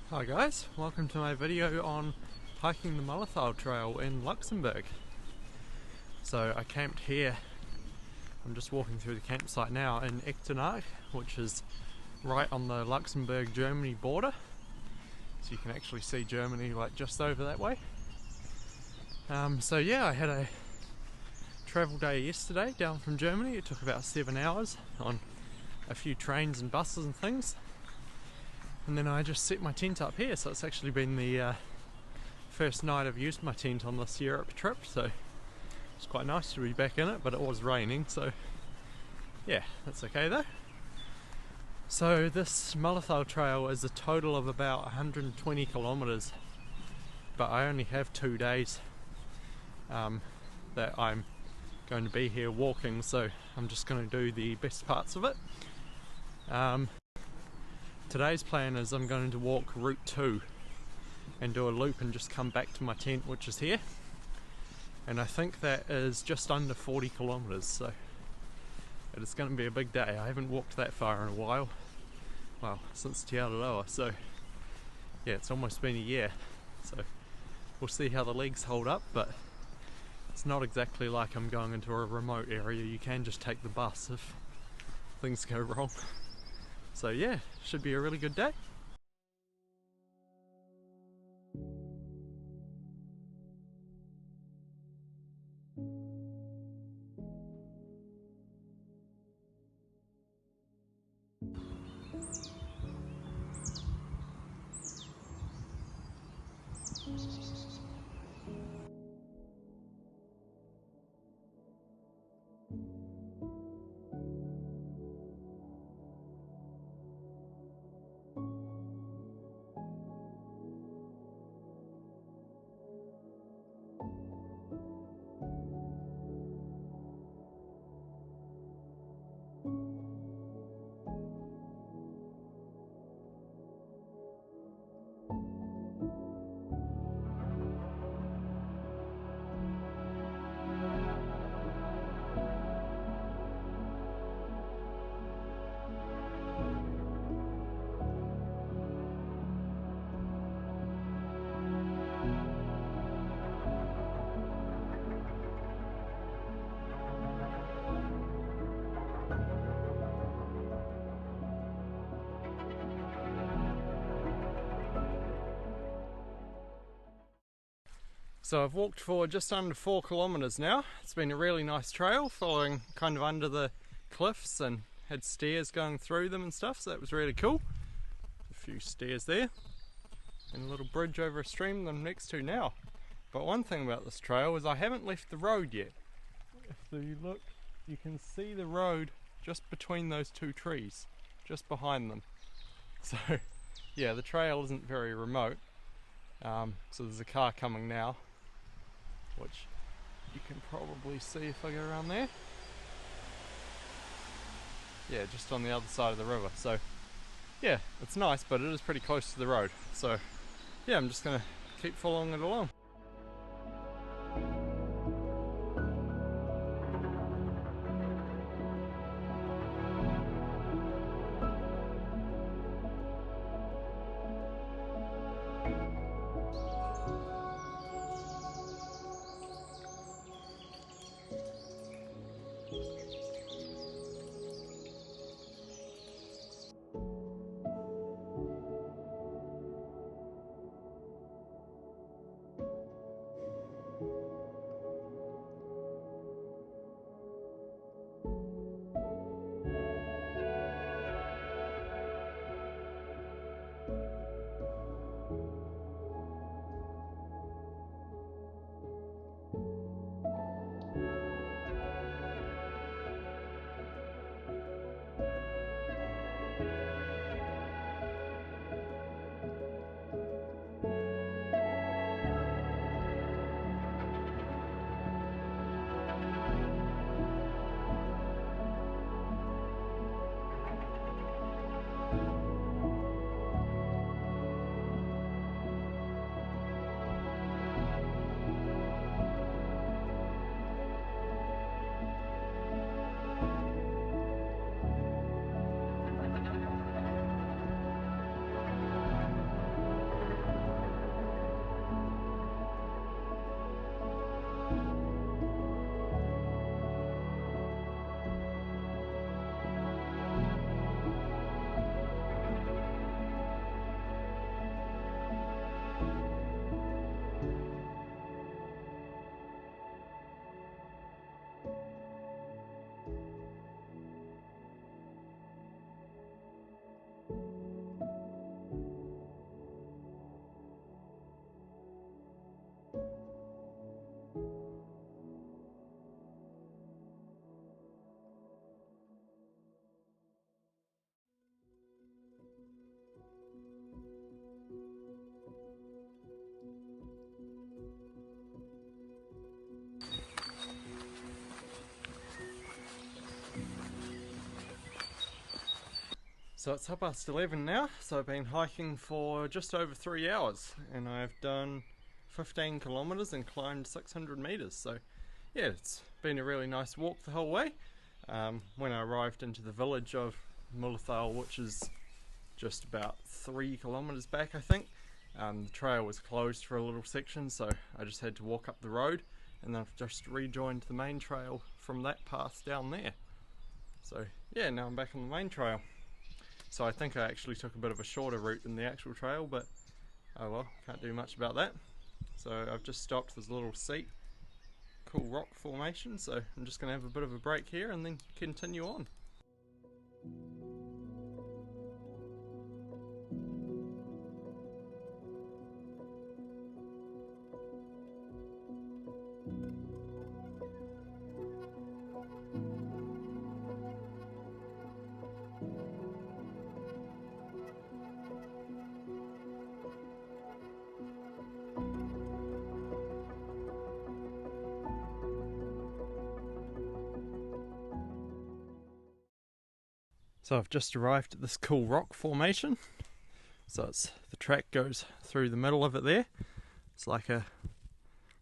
Hi guys, welcome to my video on hiking the Mullerthal Trail in Luxembourg. So I camped here. I'm just walking through the campsite now in Echternach, which is right on the Luxembourg-Germany border. So you can actually see Germany like just over that way. So yeah, I had a travel day yesterday down from Germany. It took about 7 hours on a few trains and buses and things. And then I just set my tent up here, so it's actually been the first night I've used my tent on this Europe trip, so it's quite nice to be back in it, but it was raining, so yeah, that's okay though. So this Mullerthal Trail is a total of about 120 kilometres, but I only have 2 days that I'm going to be here walking, so I'm just going to do the best parts of it. Today's plan is I'm going to walk route 2 and do a loop and just come back to my tent, which is here, and I think that is just under 40 kilometres, so it is going to be a big day. I haven't walked that far in a while, well, since Te Aroha, so yeah, it's almost been a year, so we'll see how the legs hold up, but it's not exactly like I'm going into a remote area. You can just take the bus if things go wrong. So yeah, should be a really good day. So I've walked for just under 4 kilometres now. It's been a really nice trail, following kind of under the cliffs and had stairs going through them and stuff, so that was really cool. A few stairs there and a little bridge over a stream that I'm next to now. But one thing about this trail is I haven't left the road yet. If you look, you can see the road just between those two trees, just behind them. So yeah, the trail isn't very remote. So there's a car coming now, which you can probably see if I go around there. Yeah, just on the other side of the river. So yeah, it's nice, but it is pretty close to the road. So yeah, I'm just gonna keep following it along. So it's 11:30 now, so I've been hiking for just over 3 hours and I've done 15 kilometers and climbed 600 meters. So yeah, it's been a really nice walk the whole way. When I arrived into the village of Mullerthal, which is just about 3 kilometers back, I think, the trail was closed for a little section, so I just had to walk up the road, and then I've just rejoined the main trail from that path down there. So yeah, now I'm back on the main trail. So I think I actually took a bit of a shorter route than the actual trail, but oh well, can't do much about that. So I've just stopped this little seat, cool rock formation, so I'm just going to have a bit of a break here and then continue on. So I've just arrived at this cool rock formation. So the track goes through the middle of it there. It's like a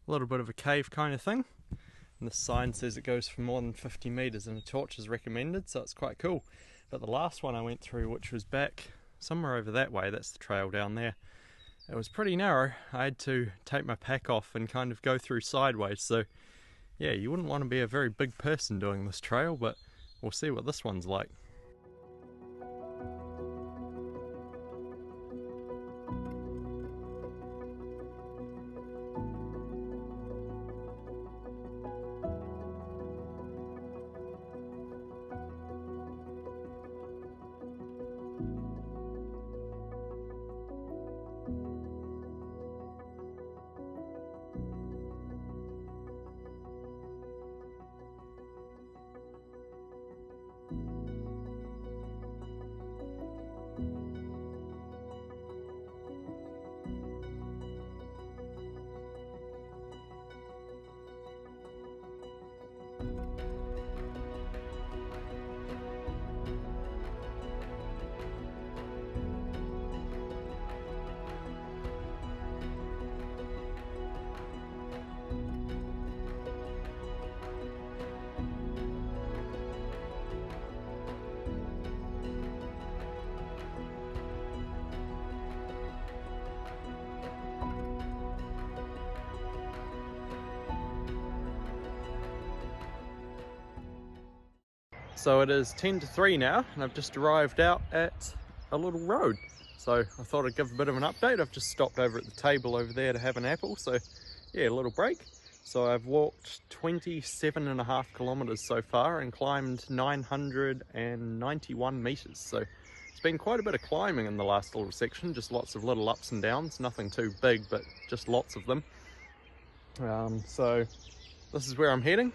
little bit of a cave kind of thing. And the sign says it goes for more than 50 meters and a torch is recommended, so it's quite cool. But the last one I went through, which was back somewhere over that way, that's the trail down there, it was pretty narrow. I had to take my pack off and kind of go through sideways. So yeah, you wouldn't want to be a very big person doing this trail, but we'll see what this one's like. So it is 10 to 3 now, and I've just arrived out at a little road. So I thought I'd give a bit of an update. I've just stopped over at the table over there to have an apple. So yeah, a little break. So I've walked 27.5 kilometers so far and climbed 991 meters. So it's been quite a bit of climbing in the last little section, just lots of little ups and downs, nothing too big, but just lots of them. So this is where I'm heading.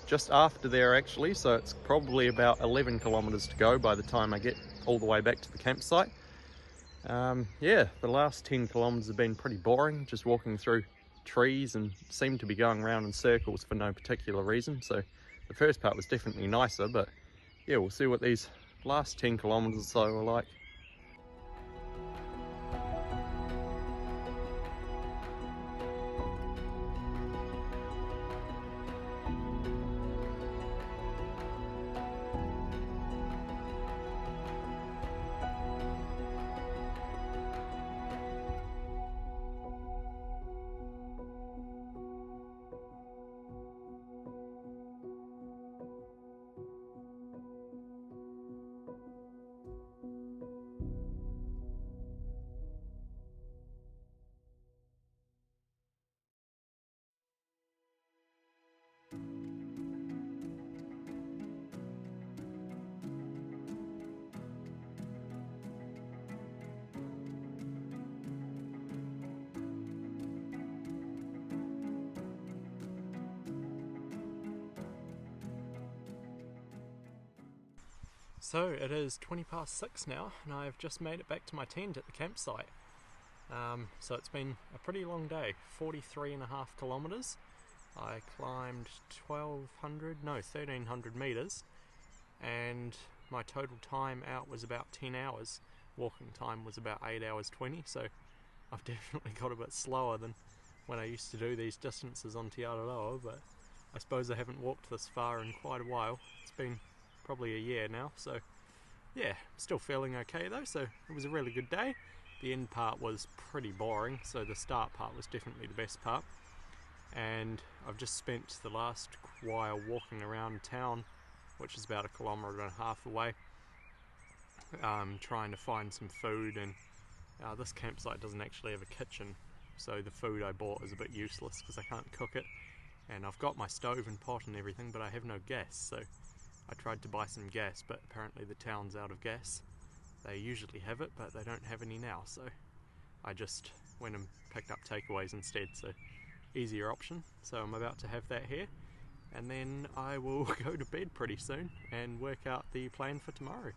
Just after there actually, so it's probably about 11 kilometers to go by the time I get all the way back to the campsite. Yeah, the last 10 kilometers have been pretty boring, just walking through trees and seem to be going around in circles for no particular reason. So the first part was definitely nicer, but yeah, we'll see what these last 10 kilometers or so are like. So it is 20 past 6 now, and I've just made it back to my tent at the campsite. So it's been a pretty long day, 43.5 kilometers. I climbed 1300 meters, and my total time out was about 10 hours. Walking time was about 8 hours 20, so I've definitely got a bit slower than when I used to do these distances on Te Araroa, but I suppose I haven't walked this far in quite a while. It's been probably a year now, so yeah, still feeling okay though, so it was a really good day. The end part was pretty boring, so the start part was definitely the best part. And I've just spent the last while walking around town, which is about 1.5 kilometres away, trying to find some food, and this campsite doesn't actually have a kitchen, so the food I bought is a bit useless because I can't cook it, and I've got my stove and pot and everything, but I have no gas, so I tried to buy some gas, but apparently the town's out of gas. They usually have it, but they don't have any now, so I just went and picked up takeaways instead, so easier option. So I'm about to have that here, and then I will go to bed pretty soon and work out the plan for tomorrow.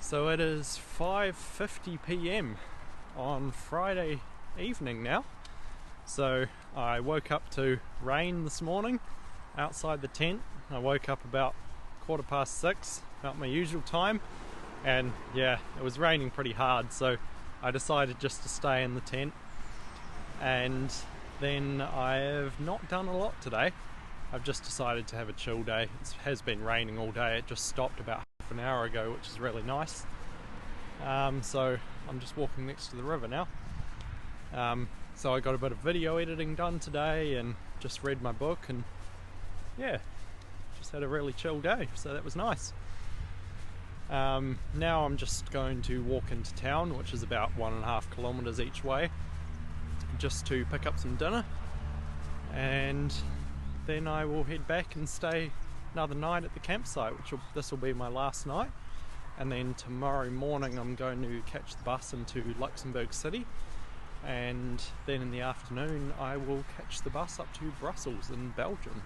So it is 5:50 p.m. on Friday evening now. So I woke up to rain this morning outside the tent. I woke up about 6:15, about my usual time, and yeah, it was raining pretty hard, so I decided just to stay in the tent. And then I have not done a lot today. I've just decided to have a chill day. It has been raining all day. It just stopped about half an hour ago, which is really nice. So I'm just walking next to the river now. So I got a bit of video editing done today and just read my book, and yeah, just had a really chill day, so that was nice. Now I'm just going to walk into town, which is about 1.5 kilometres each way, just to pick up some dinner, and then I will head back and stay another night at the campsite, this will be my last night. And then tomorrow morning I'm going to catch the bus into Luxembourg City, and then in the afternoon I will catch the bus up to Brussels in Belgium.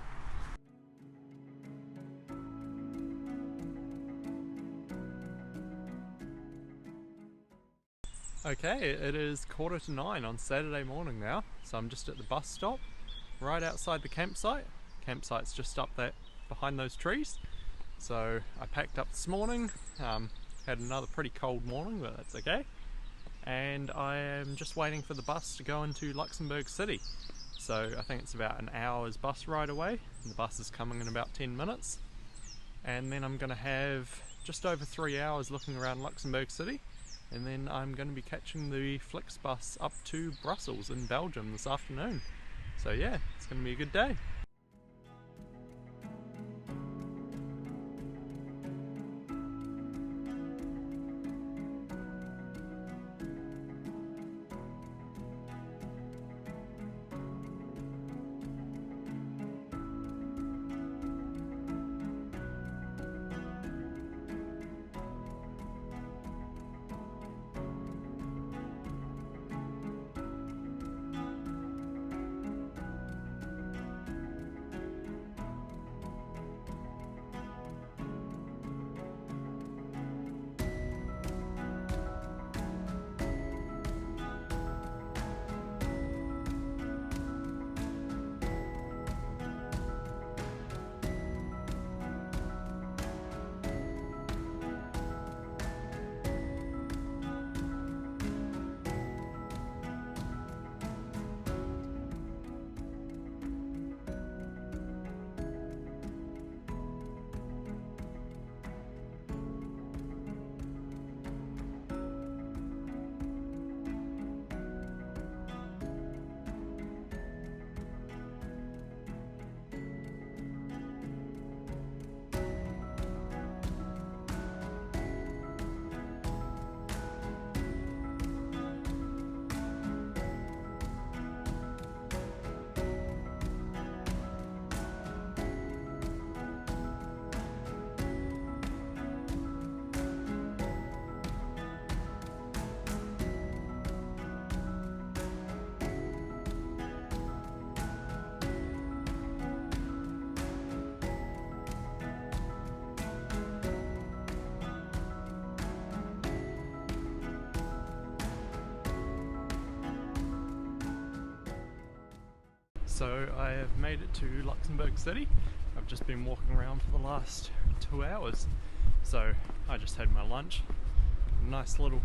Okay, it is 9:15 on Saturday morning now, so I'm just at the bus stop right outside the campsite. Campsite's just up that behind those trees. So I packed up this morning, had another pretty cold morning, but that's okay. And I am just waiting for the bus to go into Luxembourg City. So I think it's about an hour's bus ride away, and the bus is coming in about 10 minutes. And then I'm going to have just over 3 hours looking around Luxembourg City, and then I'm going to be catching the Flix bus up to Brussels in Belgium this afternoon. So yeah, it's going to be a good day. So I have made it to Luxembourg City. I've just been walking around for the last 2 hours. So I just had my lunch, a nice little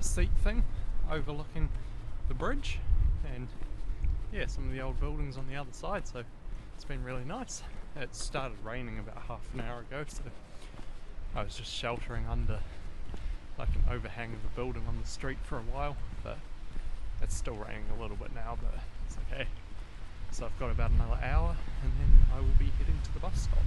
seat thing overlooking the bridge, and yeah, some of the old buildings on the other side, so it's been really nice. It started raining about half an hour ago, so I was just sheltering under like an overhang of a building on the street for a while, but it's still raining a little bit now, but it's okay. So I've got about another hour and then I will be heading to the bus stop.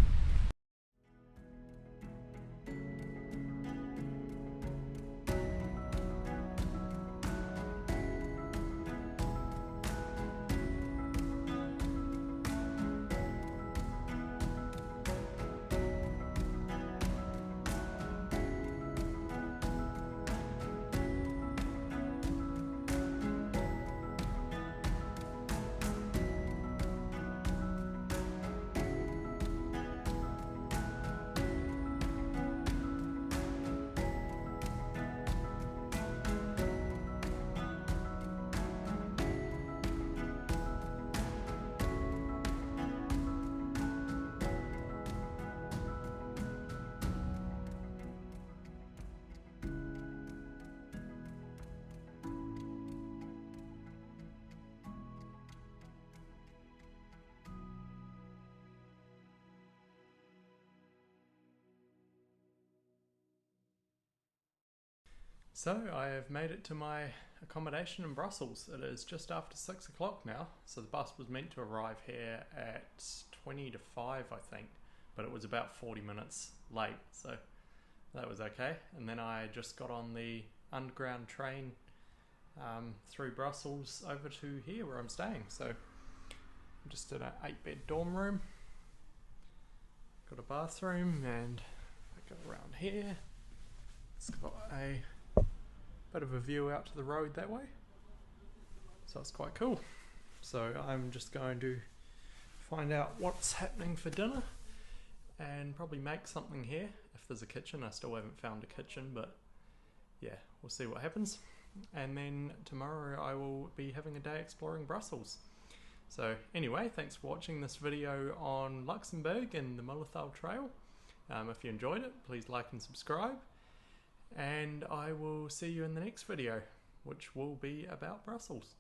So I have made it to my accommodation in Brussels. It is just after 6 o'clock now, so the bus was meant to arrive here at 20 to 5 I think, but it was about 40 minutes late, so that was okay. And then I just got on the underground train through Brussels over to here where I'm staying. So I'm just in an 8-bed dorm room, got a bathroom, and I go around here. It's got a bit of a view out to the road that way, so it's quite cool. So I'm just going to find out what's happening for dinner and probably make something here if there's a kitchen. I still haven't found a kitchen, but yeah, we'll see what happens. And then tomorrow I will be having a day exploring Brussels. So anyway, thanks for watching this video on Luxembourg and the Mullerthal Trail. If you enjoyed it, please like and subscribe. And I will see you in the next video, which will be about Brussels.